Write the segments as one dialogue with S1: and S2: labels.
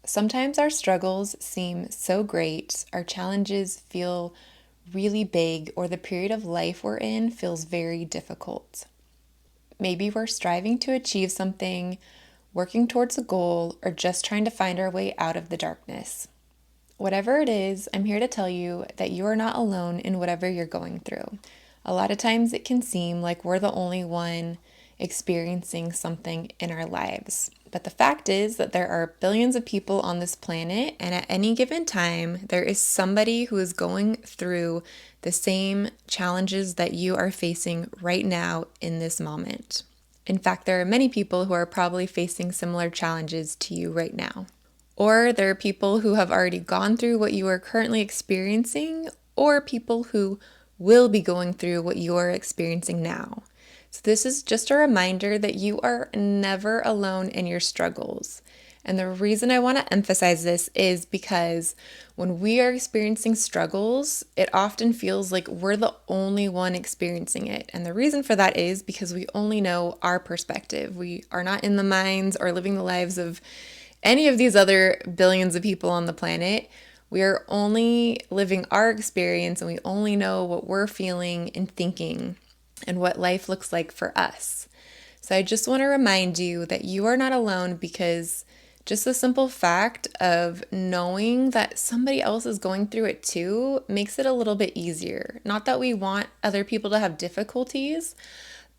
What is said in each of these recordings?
S1: Sometimes our struggles seem so great, our challenges feel really big, or the period of life we're in feels very difficult. Maybe we're striving to achieve something, working towards a goal, or just trying to find our way out of the darkness. Whatever it is, I'm here to tell you that you are not alone in whatever you're going through. A lot of times it can seem like we're the only one experiencing something in our lives. But the fact is that there are billions of people on this planet, and at any given time, there is somebody who is going through the same challenges that you are facing right now in this moment. In fact, there are many people who are probably facing similar challenges to you right now. Or there are people who have already gone through what you are currently experiencing, or people who will be going through what you are experiencing now. So, this is just a reminder that you are never alone in your struggles. And the reason I want to emphasize this is because when we are experiencing struggles, it often feels like we're the only one experiencing it. And the reason for that is because we only know our perspective. We are not in the minds or living the lives of any of these other billions of people on the planet. We are only living our experience, and we only know what we're feeling and thinking and what life looks like for us. So I just want to remind you that you are not alone, because just the simple fact of knowing that somebody else is going through it too makes it a little bit easier. Not that we want other people to have difficulties,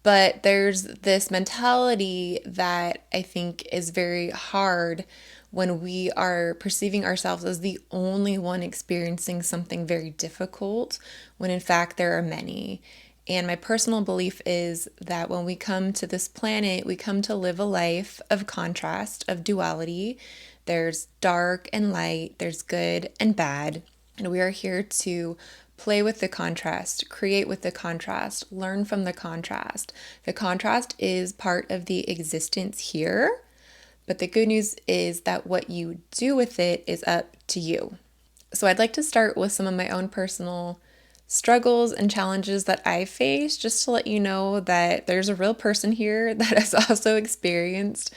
S1: but there's this mentality that I think is very hard when we are perceiving ourselves as the only one experiencing something very difficult, when in fact there are many. And my personal belief is that when we come to this planet, we come to live a life of contrast, of duality. There's dark and light, there's good and bad. And we are here to play with the contrast, create with the contrast, learn from the contrast. The contrast is part of the existence here, but the good news is that what you do with it is up to you. So I'd like to start with some of my own personal struggles and challenges that I face, just to let you know that there's a real person here that has also experienced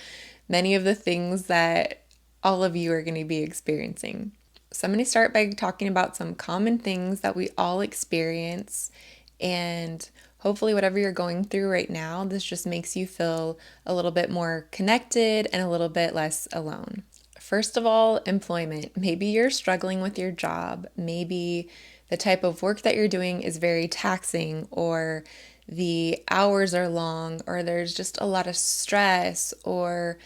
S1: many of the things that all of you are going to be experiencing. So I'm going to start by talking about some common things that we all experience, and hopefully whatever you're going through right now, this just makes you feel a little bit more connected and a little bit less alone. First of all, employment. Maybe you're struggling with your job. Maybe the type of work that you're doing is very taxing, or the hours are long, or there's just a lot of stress, or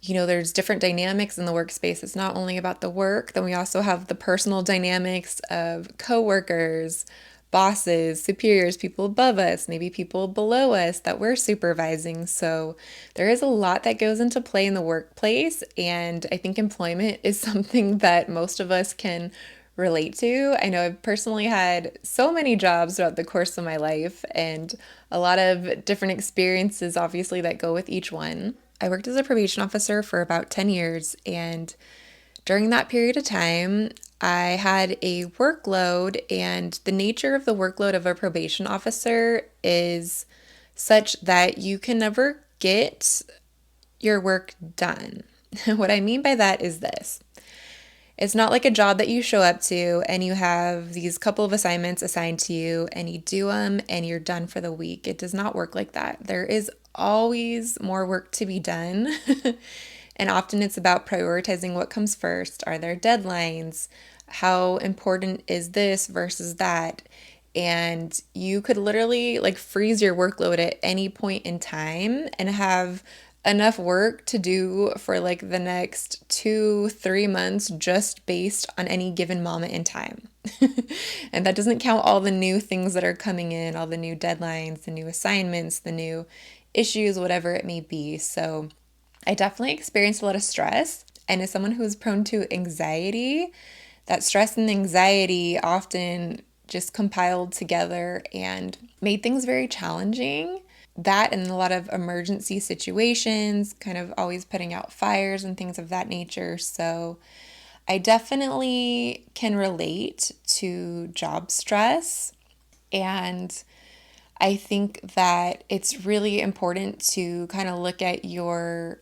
S1: there's different dynamics in the workspace. It's not only about the work, then we also have the personal dynamics of coworkers, bosses, superiors, people above us, maybe people below us that we're supervising. So there is a lot that goes into play in the workplace, and I think employment is something that most of us can relate to. I know I've personally had so many jobs throughout the course of my life, and a lot of different experiences, obviously, that go with each one. I worked as a probation officer for about 10 years, and during that period of time, I had a workload, and the nature of the workload of a probation officer is such that you can never get your work done. What I mean by that is this. It's not like a job that you show up to and you have these couple of assignments assigned to you and you do them and you're done for the week. It does not work like that. There is always more work to be done. And often it's about prioritizing what comes first. Are there deadlines? How important is this versus that? And you could literally freeze your workload at any point in time and have enough work to do for the next 2-3 months just based on any given moment in time. And that doesn't count all the new things that are coming in, all the new deadlines, the new assignments, the new issues, whatever it may be. So I definitely experienced a lot of stress. And as someone who's prone to anxiety, that stress and anxiety often just compiled together and made things very challenging. That and a lot of emergency situations, kind of always putting out fires and things of that nature. So I definitely can relate to job stress. And I think that it's really important to kind of look at your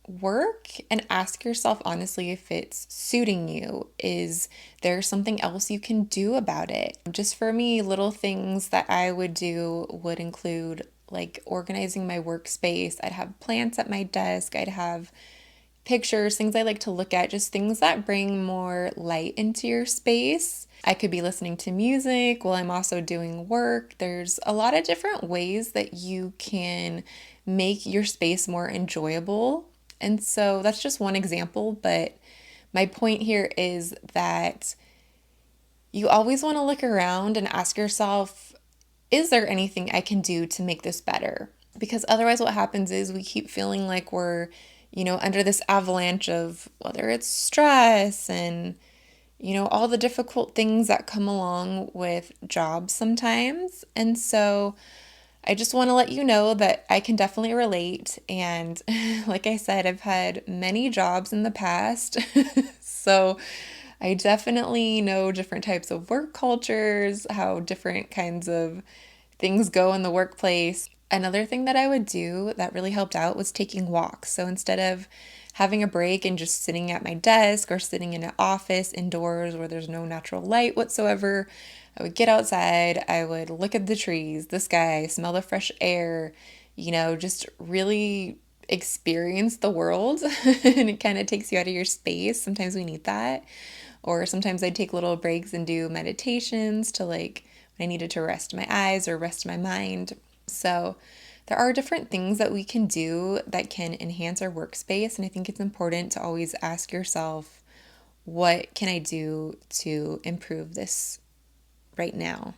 S1: work and ask yourself honestly if it's suiting you. Is there something else you can do about it? Just for me, little things that I would do would include like organizing my workspace. I'd have plants at my desk, I'd have pictures, things I like to look at, just things that bring more light into your space. I could be listening to music while I'm also doing work. There's a lot of different ways that you can make your space more enjoyable. And so that's just one example, but my point here is that you always want to look around and ask yourself, is there anything I can do to make this better? Because otherwise, what happens is we keep feeling like we're, under this avalanche of whether it's stress and, all the difficult things that come along with jobs sometimes. And so I just want to let you know that I can definitely relate. And like I said, I've had many jobs in the past. So I definitely know different types of work cultures, how different kinds of things go in the workplace. Another thing that I would do that really helped out was taking walks. So instead of having a break and just sitting at my desk or sitting in an office indoors where there's no natural light whatsoever, I would get outside, I would look at the trees, the sky, smell the fresh air, just really experience the world. And it kind of takes you out of your space. Sometimes we need that. Or sometimes I'd take little breaks and do meditations to like when I needed to rest my eyes or rest my mind. So there are different things that we can do that can enhance our workspace. And I think it's important to always ask yourself, what can I do to improve this right now?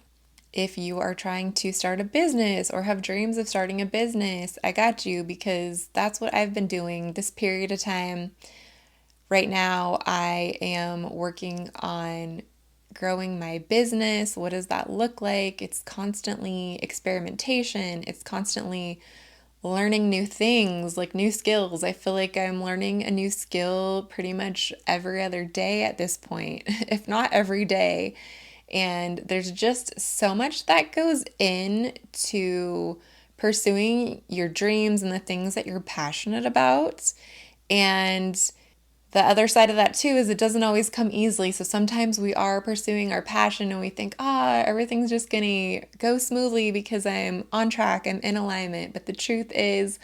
S1: If you are trying to start a business or have dreams of starting a business, I got you, because that's what I've been doing this period of time. Right now, I am working on growing my business. What does that look like? It's constantly experimentation. It's constantly learning new things, like new skills. I feel like I'm learning a new skill pretty much every other day at this point, if not every day. And there's just so much that goes into pursuing your dreams and the things that you're passionate about. And the other side of that too is it doesn't always come easily. So sometimes we are pursuing our passion and we think, everything's just gonna go smoothly because I'm on track, I'm in alignment. But the truth is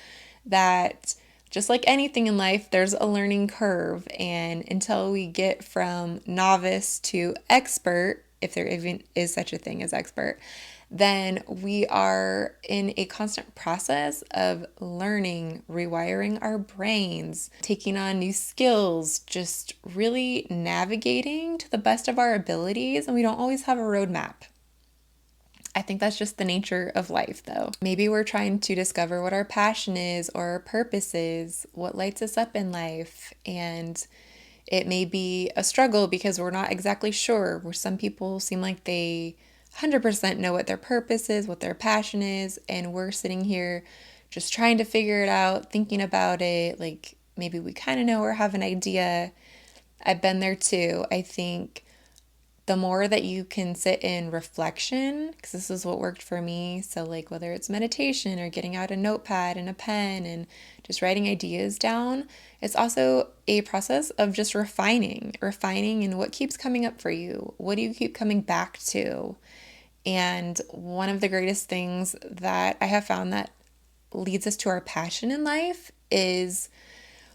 S1: that just like anything in life, there's a learning curve. And until we get from novice to expert, if there even is such a thing as expert, then we are in a constant process of learning, rewiring our brains, taking on new skills, just really navigating to the best of our abilities. And we don't always have a roadmap. I think that's just the nature of life, though. Maybe we're trying to discover what our passion is or our purpose is, what lights us up in life. And it may be a struggle because we're not exactly sure, where some people seem like they 100% know what their purpose is, what their passion is, and we're sitting here just trying to figure it out, thinking about it, like maybe we kind of know or have an idea. I've been there too. I think the more that you can sit in reflection, because this is what worked for me. So, like, whether it's meditation or getting out a notepad and a pen and just writing ideas down, it's also a process of just refining and what keeps coming up for you. What do you keep coming back to? And one of the greatest things that I have found that leads us to our passion in life is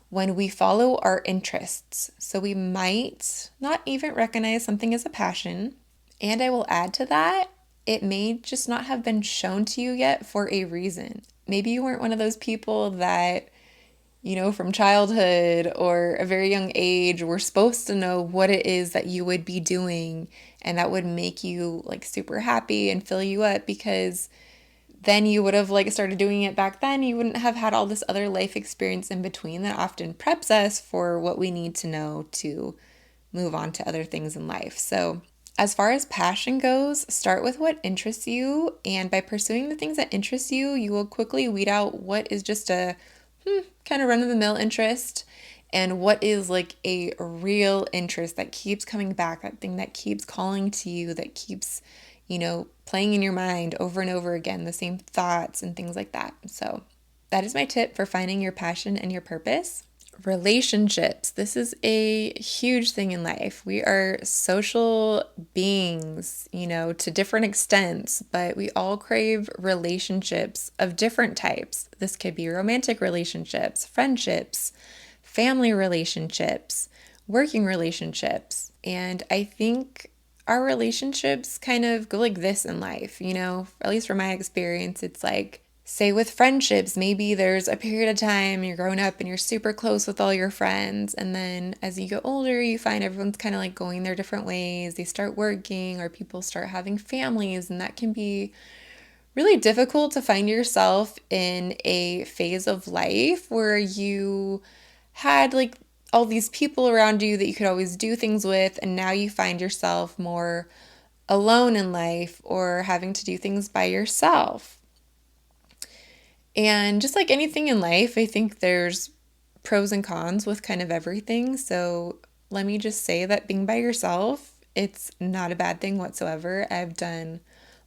S1: when we follow our interests. So we might not even recognize something as a passion. And I will add to that, it may just not have been shown to you yet for a reason. Maybe you weren't one of those people that, from childhood or a very young age, were supposed to know what it is that you would be doing and that would make you like super happy and fill you up, because then you would have like started doing it back then. You wouldn't have had all this other life experience in between that often preps us for what we need to know to move on to other things in life. So as far as passion goes, start with what interests you. And by pursuing the things that interest you, you will quickly weed out what is just a kind of run-of-the-mill interest and what is like a real interest that keeps coming back, that thing that keeps calling to you, that keeps playing in your mind over and over again, the same thoughts and things like that. So that is my tip for finding your passion and your purpose. Relationships. This is a huge thing in life. We are social beings, to different extents, but we all crave relationships of different types. This could be romantic relationships, friendships, family relationships, working relationships. And I think our relationships kind of go like this in life, at least from my experience, it's like, say with friendships, maybe there's a period of time you're growing up and you're super close with all your friends. And then as you get older, you find everyone's kind of like going their different ways. They start working or people start having families. And that can be really difficult to find yourself in a phase of life where you had like all these people around you that you could always do things with. And now you find yourself more alone in life or having to do things by yourself. And just like anything in life, I think there's pros and cons with kind of everything. So let me just say that being by yourself, it's not a bad thing whatsoever. I've done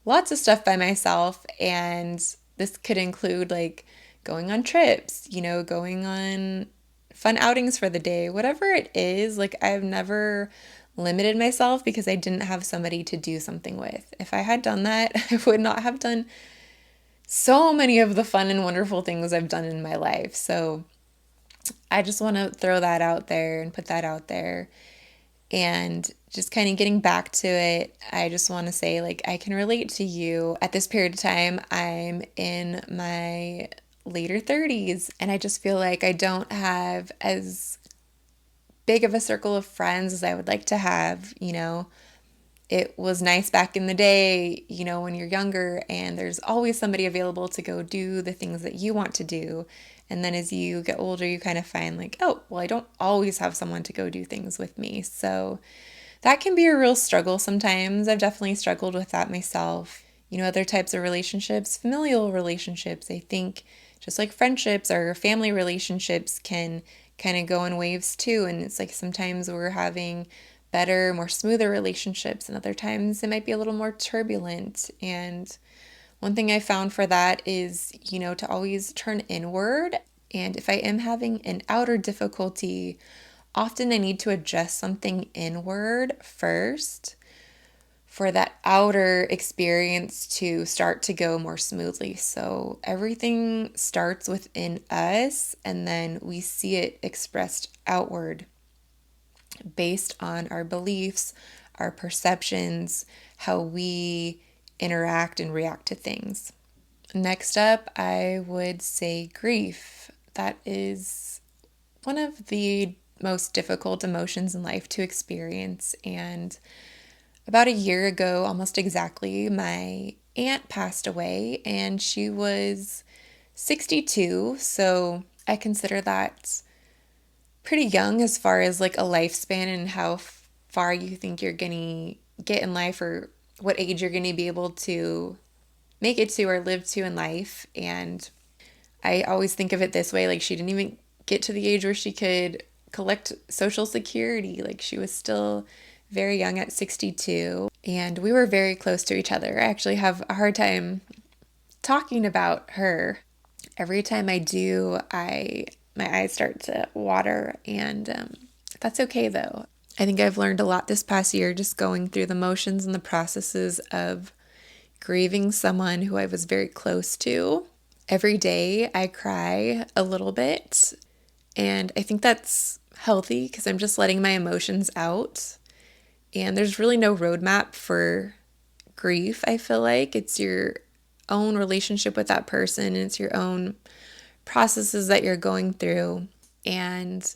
S1: lots of stuff by myself, and this could include like going on trips, going on fun outings for the day, whatever it is. Like I've never limited myself because I didn't have somebody to do something with. If I had done that, I would not have done so many of the fun and wonderful things I've done in my life. So I just want to throw that out there and put that out there. And just kind of getting back to it, I just want to say, like, I can relate to you. At this period of time, I'm in my later 30s, and I just feel like I don't have as big of a circle of friends as I would like to have. It was nice back in the day, when you're younger and there's always somebody available to go do the things that you want to do. And then as you get older, you kind of find like, oh, well, I don't always have someone to go do things with me. So that can be a real struggle sometimes. I've definitely struggled with that myself. Other types of relationships, familial relationships, I think just like friendships or family relationships can kind of go in waves too. And it's like sometimes we're having better, more smoother relationships, and other times it might be a little more turbulent. And one thing I found for that is, to always turn inward. And if I am having an outer difficulty, often I need to adjust something inward first for that outer experience to start to go more smoothly. So everything starts within us, and then we see it expressed outward based on our beliefs, our perceptions, how we interact and react to things. Next up, I would say grief. That is one of the most difficult emotions in life to experience. And about a year ago, almost exactly, my aunt passed away, and she was 62. So I consider that pretty young as far as like a lifespan and how far you think you're going to get in life, or what age you're going to be able to make it to or live to in life. And I always think of it this way, like she didn't even get to the age where she could collect Social Security. Like she was still very young at 62, and we were very close to each other. I actually have a hard time talking about her. Every time I do, my eyes start to water, and that's okay though. I think I've learned a lot this past year just going through the motions and the processes of grieving someone who I was very close to. Every day I cry a little bit, and I think that's healthy because I'm just letting my emotions out. And there's really no roadmap for grief, I feel like. It's your own relationship with that person, and it's your own processes that you're going through. And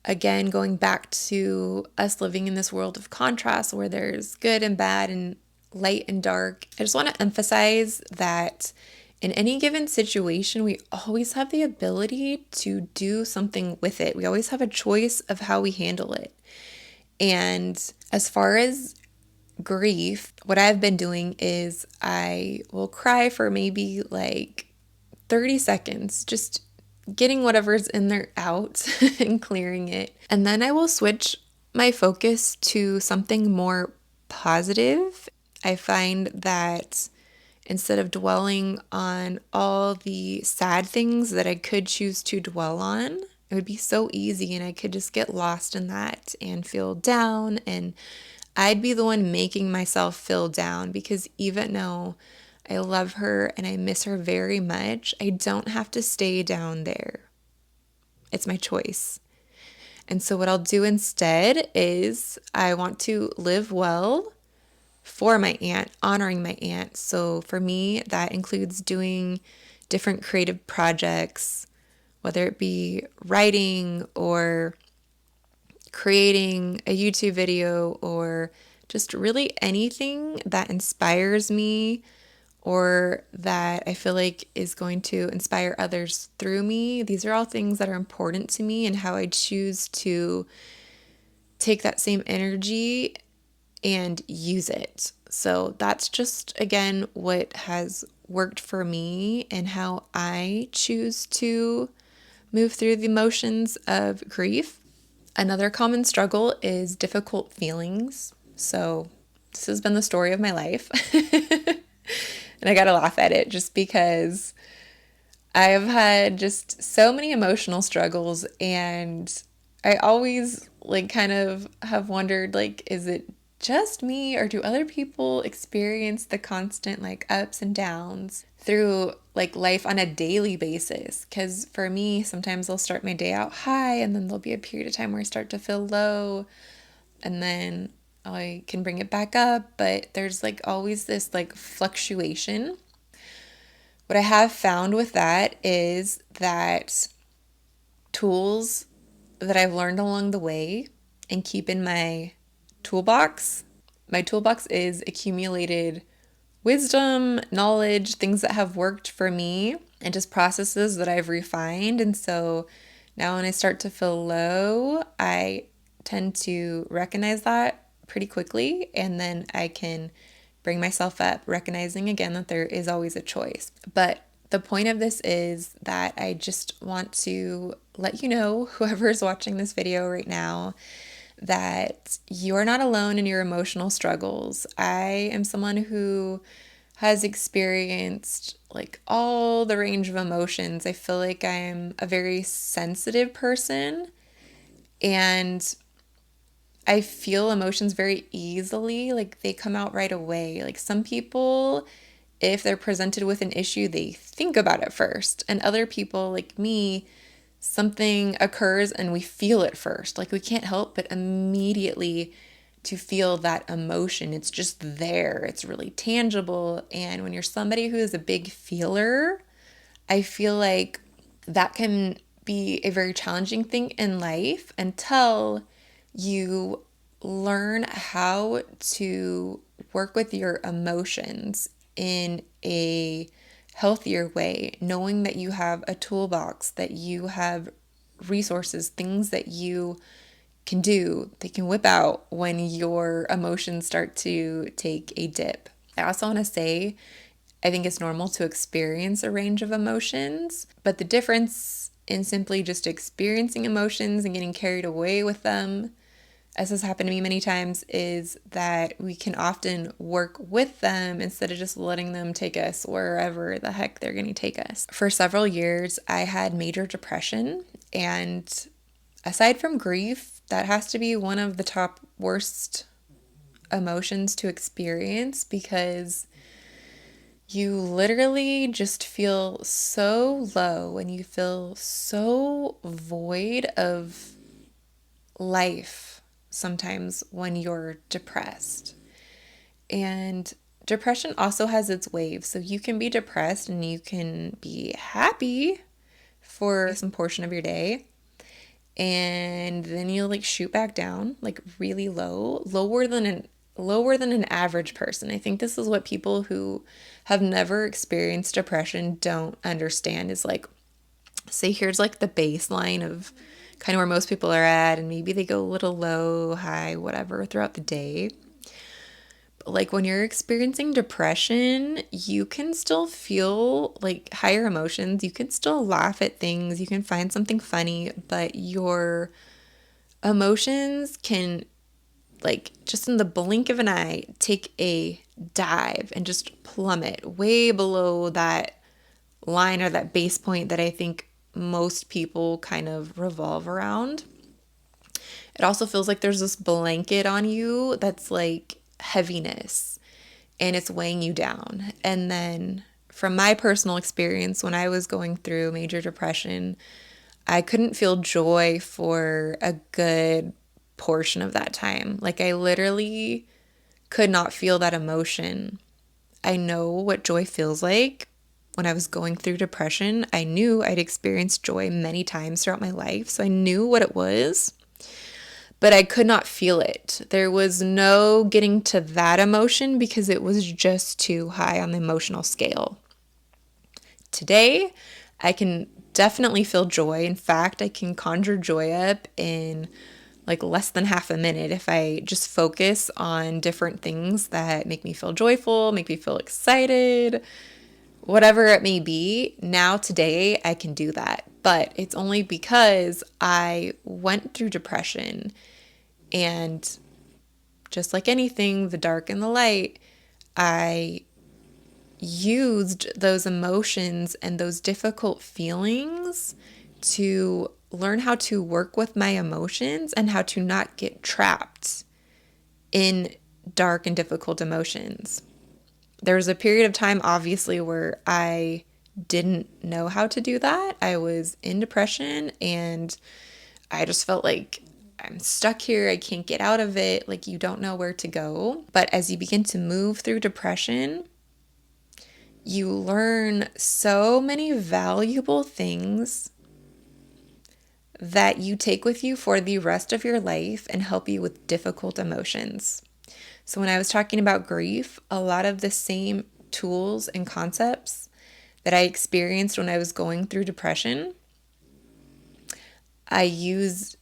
S1: again, going back to us living in this world of contrast where there's good and bad and light and dark, I just want to emphasize that in any given situation, we always have the ability to do something with it. We always have a choice of how we handle it. And as far as grief, what I've been doing is I will cry for maybe like 30 seconds, just getting whatever's in there out and clearing it. And then I will switch my focus to something more positive. I find that instead of dwelling on all the sad things that I could choose to dwell on, It would be so easy, and I could just get lost in that and feel down, and I'd be the one making myself feel down because even though I love her and I miss her very much, I don't have to stay down there. It's my choice. And so, what I'll do instead is I want to live well for my aunt, honoring my aunt. So, for me, that includes doing different creative projects, whether it be writing or creating a YouTube video or just really anything that inspires me or that I feel like is going to inspire others through me. These are all things that are important to me and how I choose to take that same energy and use it. So that's just, again, what has worked for me and how I choose to move through the emotions of grief. Another common struggle is difficult feelings. So this has been the story of my life. And I gotta laugh at it just because I've had just so many emotional struggles, and I always like kind of have wondered, like, is it just me or do other people experience the constant like ups and downs through like life on a daily basis? Because for me, sometimes I'll start my day out high and then there'll be a period of time where I start to feel low, and then I can bring it back up, but there's like always this like fluctuation. What I have found with that is that tools that I've learned along the way and keep in my toolbox. My toolbox is accumulated wisdom, knowledge, things that have worked for me, and just processes that I've refined. And so now when I start to feel low, I tend to recognize that pretty quickly, and then I can bring myself up, recognizing again that there is always a choice. But the point of this is that I just want to let you know, whoever is watching this video right now, that you're not alone in your emotional struggles. I am someone who has experienced like all the range of emotions. I feel like I'm a very sensitive person, and I feel emotions very easily. Like they come out right away. Like some people, if they're presented with an issue, they think about it first. And other people, like me, something occurs and we feel it first. Like we can't help but immediately to feel that emotion. It's just there. It's really tangible. And when you're somebody who is a big feeler, I feel like that can be a very challenging thing in life until you learn how to work with your emotions in a healthier way, knowing that you have a toolbox, that you have resources, things that you can do, they can whip out when your emotions start to take a dip. I also want to say, I think it's normal to experience a range of emotions, but the difference in simply just experiencing emotions and getting carried away with them, as has happened to me many times, is that we can often work with them instead of just letting them take us wherever the heck they're going to take us. For several years, I had major depression, and aside from grief, that has to be one of the top worst emotions to experience because you literally just feel so low and you feel so void of life sometimes when you're depressed. And depression also has its waves. So you can be depressed and you can be happy for some portion of your day. And then you'll like shoot back down like really low, lower than an average person. I think this is what people who have never experienced depression don't understand is like, say here's like the baseline of kind of where most people are at, and maybe they go a little low, high, whatever throughout the day. But like when you're experiencing depression, you can still feel like higher emotions. You can still laugh at things. You can find something funny, but your emotions can like just in the blink of an eye take a dive and just plummet way below that line or that base point that I think most people kind of revolve around. It also feels like there's this blanket on you that's like heaviness and it's weighing you down. And then from my personal experience, when I was going through major depression, I couldn't feel joy for a good portion of that time. Like I literally could not feel that emotion. I know what joy feels like. When I was going through depression, I knew I'd experienced joy many times throughout my life, so I knew what it was, but I could not feel it. There was no getting to that emotion because it was just too high on the emotional scale. Today, I can definitely feel joy. In fact, I can conjure joy up in like less than half a minute if I just focus on different things that make me feel joyful, make me feel excited, whatever it may be. Now, today, I can do that. But it's only because I went through depression, and just like anything, the dark and the light, I used those emotions and those difficult feelings to learn how to work with my emotions and how to not get trapped in dark and difficult emotions. There was a period of time, obviously, where I didn't know how to do that. I was in depression and I just felt like I'm stuck here. I can't get out of it. Like you don't know where to go. But as you begin to move through depression, you learn so many valuable things that you take with you for the rest of your life and help you with difficult emotions. So when I was talking about grief, a lot of the same tools and concepts that I experienced when I was going through depression, I used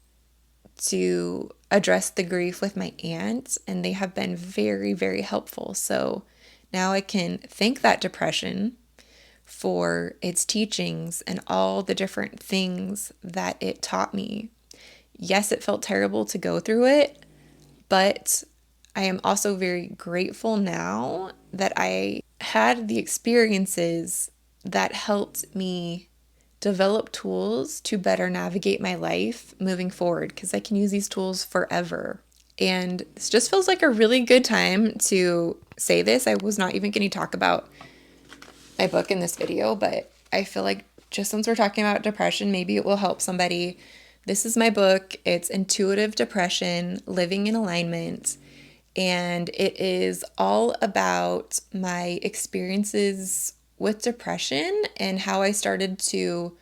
S1: to address the grief with my aunt, and they have been very, very helpful. So now I can thank that depression for its teachings and all the different things that it taught me. Yes, it felt terrible to go through it, but I am also very grateful now that I had the experiences that helped me develop tools to better navigate my life moving forward, because I can use these tools forever. And this just feels like a really good time to say this. I was not even going to talk about my book in this video, but I feel like just since we're talking about depression, maybe it will help somebody. This is my book. It's Intuitive Depression, Living in Alignment. And it is all about my experiences with depression and how I started to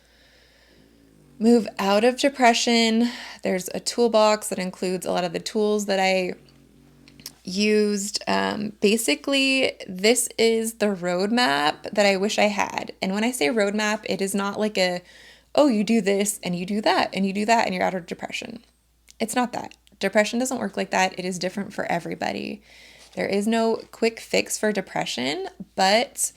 S1: move out of depression. There's a toolbox that includes a lot of the tools that I used. Basically, this is the roadmap that I wish I had. And when I say roadmap, it is not like oh, you do this and you do that and you do that and you're out of depression. It's not that. Depression doesn't work like that. It is different for everybody. There is no quick fix for depression, but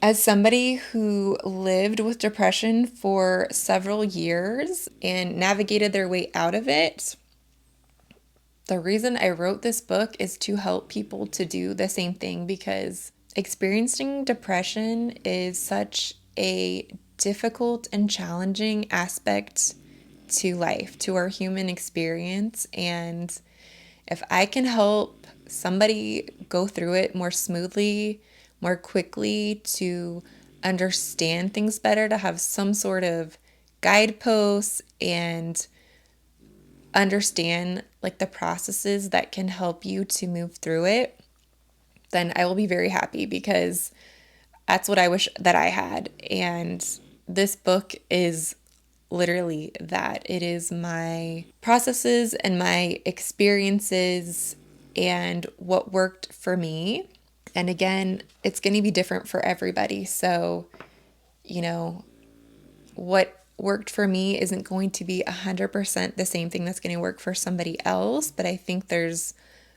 S1: as somebody who lived with depression for several years and navigated their way out of it, the reason I wrote this book is to help people to do the same thing, because experiencing depression is such a difficult and challenging aspect to life, to our human experience. And if I can help somebody go through it more smoothly, more quickly, to understand things better, to have some sort of guideposts and understand like the processes that can help you to move through it, then I will be very happy, because that's what I wish that I had. And this book is literally that. It is my processes and my experiences and what worked for me. And again, it's going to be different for everybody. So, what worked for me isn't going to be 100% the same thing that's going to work for somebody else. But I think there's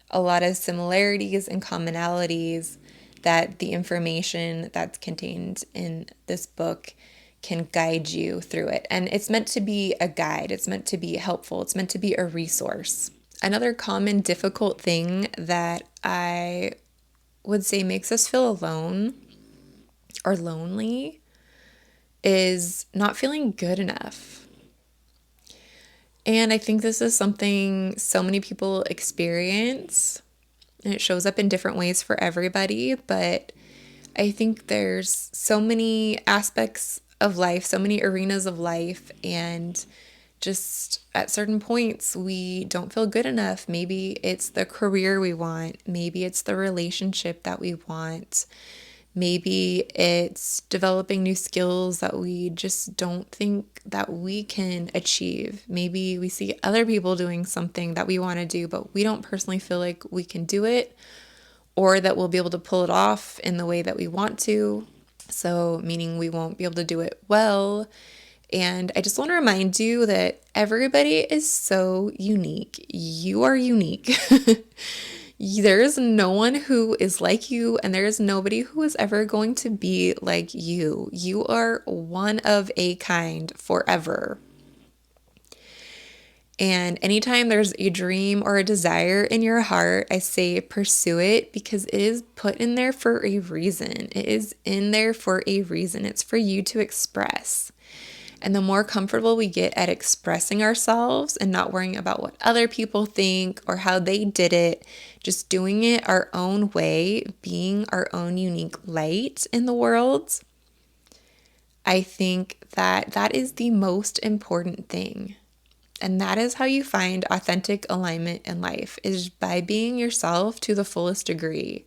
S1: a lot of similarities and commonalities that the information that's contained in this book can guide you through it. And it's meant to be a guide. It's meant to be helpful. It's meant to be a resource. Another common difficult thing that I would say makes us feel alone or lonely is not feeling good enough. And I think this is something so many people experience, and it shows up in different ways for everybody. But I think there's so many aspects of life, so many arenas of life, and just at certain points, we don't feel good enough. Maybe it's the career we want. Maybe it's the relationship that we want. Maybe it's developing new skills that we just don't think that we can achieve. Maybe we see other people doing something that we want to do, but we don't personally feel like we can do it or that we'll be able to pull it off in the way that we want to. So, meaning we won't be able to do it well. And I just want to remind you that everybody is so unique. You are unique. There is no one who is like you, and there is nobody who is ever going to be like you. You are one of a kind forever. And anytime there's a dream or a desire in your heart, I say pursue it, because it is put in there for a reason. It is in there for a reason. It's for you to express. And the more comfortable we get at expressing ourselves and not worrying about what other people think or how they did it, just doing it our own way, being our own unique light in the world, I think that that is the most important thing. And that is how you find authentic alignment in life, is by being yourself to the fullest degree.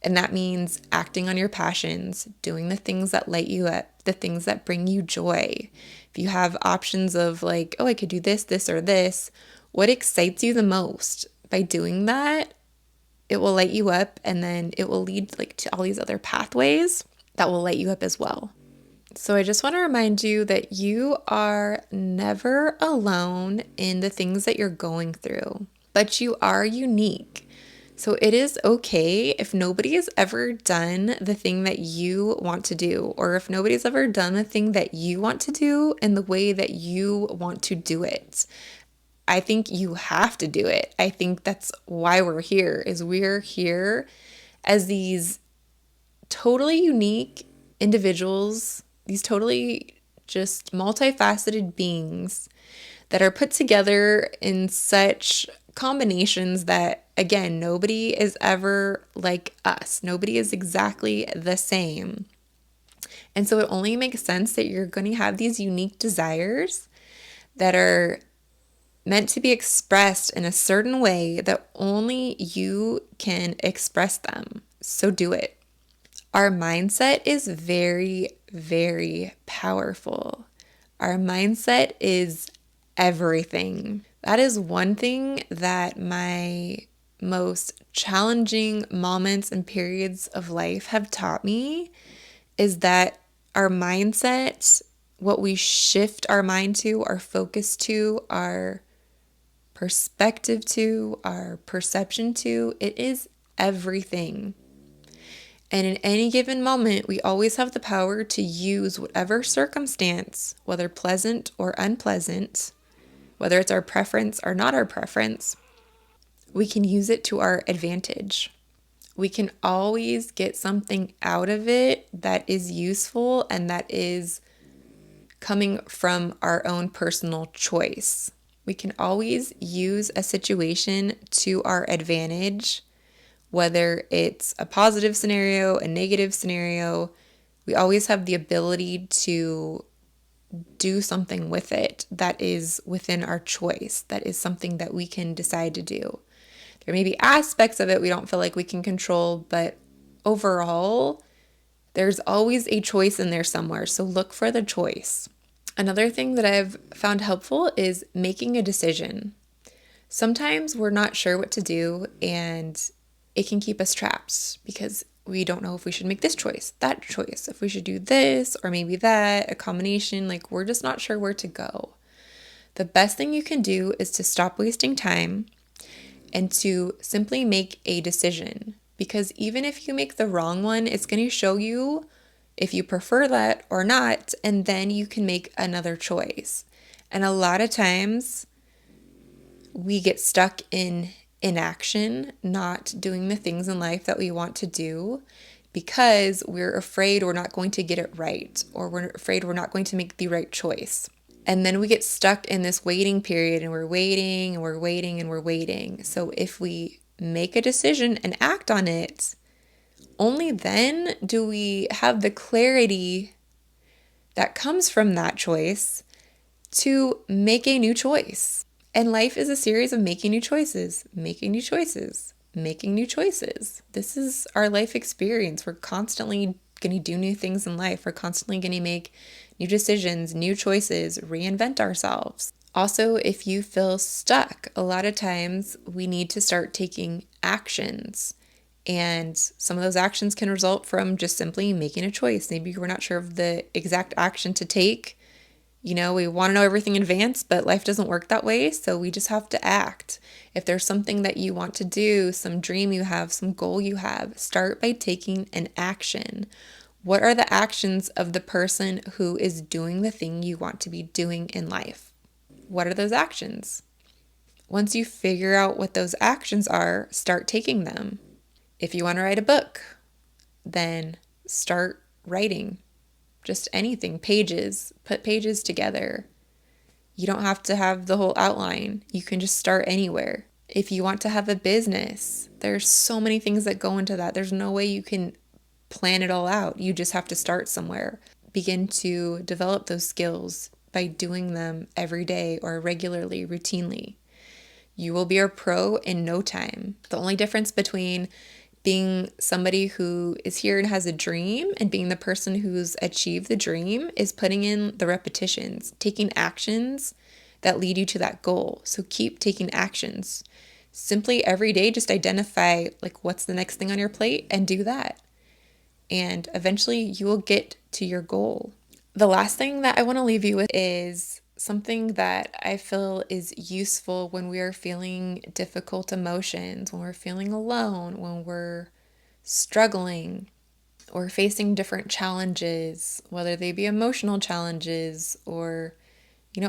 S1: And that means acting on your passions, doing the things that light you up, the things that bring you joy. If you have options of like, oh, I could do this, this, or this, what excites you the most? By doing that, it will light you up, and then it will lead like to all these other pathways that will light you up as well. So I just want to remind you that you are never alone in the things that you're going through, but you are unique. So it is okay if nobody has ever done the thing that you want to do, or if nobody's ever done the thing that you want to do in the way that you want to do it. I think you have to do it. I think that's why we're here, is we're here as these totally unique individuals, these totally just multifaceted beings that are put together in such combinations that, again, nobody is ever like us. Nobody is exactly the same. And so it only makes sense that you're going to have these unique desires that are meant to be expressed in a certain way that only you can express them. So do it. Our mindset is very, very powerful. Our mindset is everything. That is one thing that my most challenging moments and periods of life have taught me, is that our mindset, what we shift our mind to, our focus to, our perspective to, our perception to, it is everything. And in any given moment, we always have the power to use whatever circumstance, whether pleasant or unpleasant, whether it's our preference or not our preference, we can use it to our advantage. We can always get something out of it that is useful and that is coming from our own personal choice. We can always use a situation to our advantage, whether it's a positive scenario, a negative scenario. We always have the ability to do something with it that is within our choice, that is something that we can decide to do. There may be aspects of it we don't feel like we can control, but overall, there's always a choice in there somewhere. So look for the choice. Another thing that I've found helpful is making a decision. Sometimes we're not sure what to do, and it can keep us trapped because we don't know if we should make this choice, that choice, if we should do this or maybe that, a combination. Like, we're just not sure where to go. The best thing you can do is to stop wasting time and to simply make a decision. Because even if you make the wrong one, it's going to show you if you prefer that or not, and then you can make another choice. And a lot of times we get stuck in inaction, not doing the things in life that we want to do, because we're afraid we're not going to get it right, or we're afraid we're not going to make the right choice. And then we get stuck in this waiting period, and we're waiting and we're waiting and we're waiting. So if we make a decision and act on it, only then do we have the clarity that comes from that choice to make a new choice. And life is a series of making new choices, making new choices, making new choices. This is our life experience. We're constantly going to do new things in life. We're constantly going to make new decisions, new choices, reinvent ourselves. Also, if you feel stuck, a lot of times we need to start taking actions. And some of those actions can result from just simply making a choice. Maybe we're not sure of the exact action to take. You know, we want to know everything in advance, but life doesn't work that way. So we just have to act. If there's something that you want to do, some dream you have, some goal you have, start by taking an action. What are the actions of the person who is doing the thing you want to be doing in life? What are those actions? Once you figure out what those actions are, start taking them. If you want to write a book, then start writing. Just anything, pages, put pages together. You don't have to have the whole outline. You can just start anywhere. If you want to have a business, there's so many things that go into that. There's no way you can plan it all out. You just have to start somewhere. Begin to develop those skills by doing them every day or regularly, routinely. You will be a pro in no time. The only difference between being somebody who is here and has a dream and being the person who's achieved the dream is putting in the repetitions, taking actions that lead you to that goal. So keep taking actions. Simply every day, just identify like what's the next thing on your plate and do that. And eventually you will get to your goal. The last thing that I want to leave you with is something that I feel is useful when we are feeling difficult emotions, when we're feeling alone, when we're struggling or facing different challenges, whether they be emotional challenges or,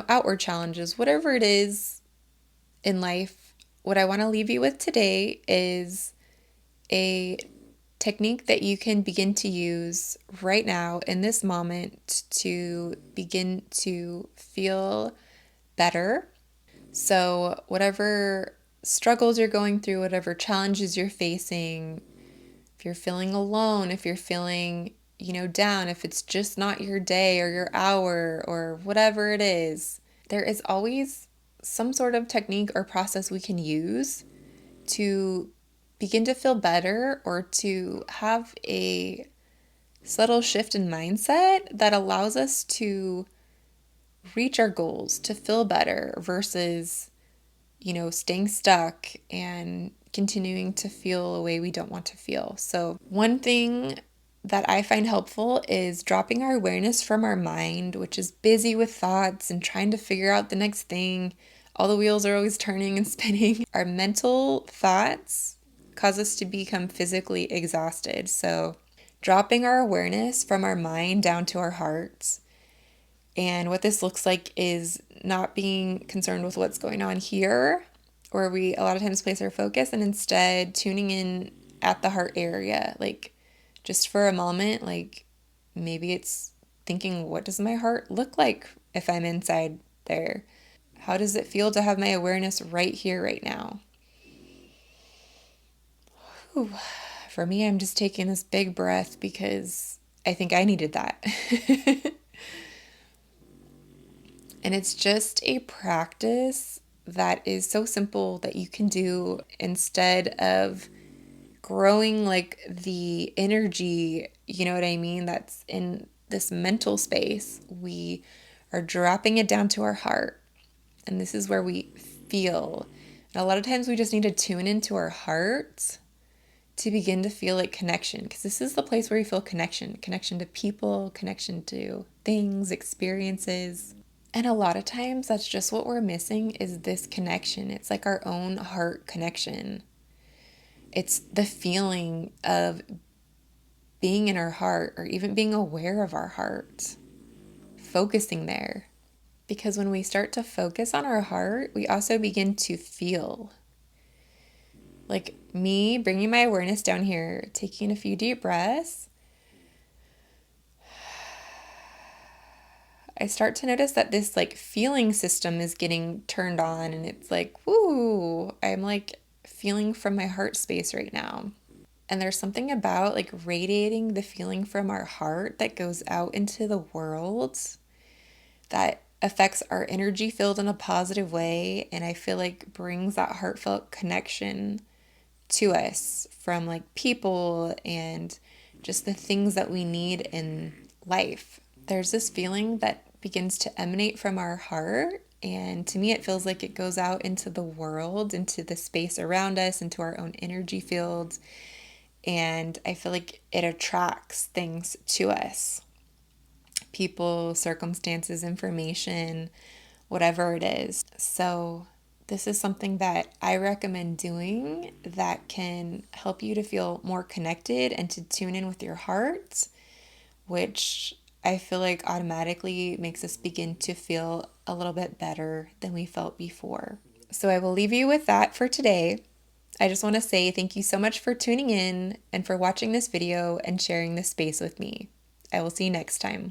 S1: outward challenges, whatever it is in life. What I want to leave you with today is a technique that you can begin to use right now in this moment to begin to feel better. So, whatever struggles you're going through, whatever challenges you're facing, if you're feeling alone, if you're feeling, down, if it's just not your day or your hour or whatever it is, there is always some sort of technique or process we can use to begin to feel better or to have a subtle shift in mindset that allows us to reach our goals, to feel better versus, staying stuck and continuing to feel a way we don't want to feel. So, one thing that I find helpful is dropping our awareness from our mind, which is busy with thoughts and trying to figure out the next thing. All the wheels are always turning and spinning. Our mental thoughts cause us to become physically exhausted. So, dropping our awareness from our mind down to our hearts. And what this looks like is not being concerned with what's going on here, where we a lot of times place our focus, and instead tuning in at the heart area, like just for a moment, like maybe it's thinking, what does my heart look like if I'm inside there? How does it feel to have my awareness right here, right now? Whew. For me, I'm just taking this big breath because I think I needed that. And it's just a practice that is so simple that you can do instead of growing like the energy, you know what I mean, that's in this mental space. We are dropping it down to our heart. And this is where we feel. And a lot of times we just need to tune into our heart to begin to feel like connection, because this is the place where you feel connection to people, connection to things, experiences. And a lot of times that's just what we're missing is this connection. It's like our own heart connection. It's the feeling of being in our heart or even being aware of our heart, focusing there. Because when we start to focus on our heart, we also begin to feel. Like me bringing my awareness down here, taking a few deep breaths, I start to notice that this like feeling system is getting turned on, and it's like, woo, I'm like feeling from my heart space right now. And there's something about like radiating the feeling from our heart that goes out into the world that affects our energy field in a positive way. And I feel like brings that heartfelt connection to us from like people and just the things that we need in life. There's this feeling that begins to emanate from our heart. And to me, it feels like it goes out into the world, into the space around us, into our own energy fields. And I feel like it attracts things to us, people, circumstances, information, whatever it is. So, this is something that I recommend doing that can help you to feel more connected and to tune in with your heart, which I feel like automatically makes us begin to feel a little bit better than we felt before. So, I will leave you with that for today. I just want to say thank you so much for tuning in and for watching this video and sharing this space with me. I will see you next time.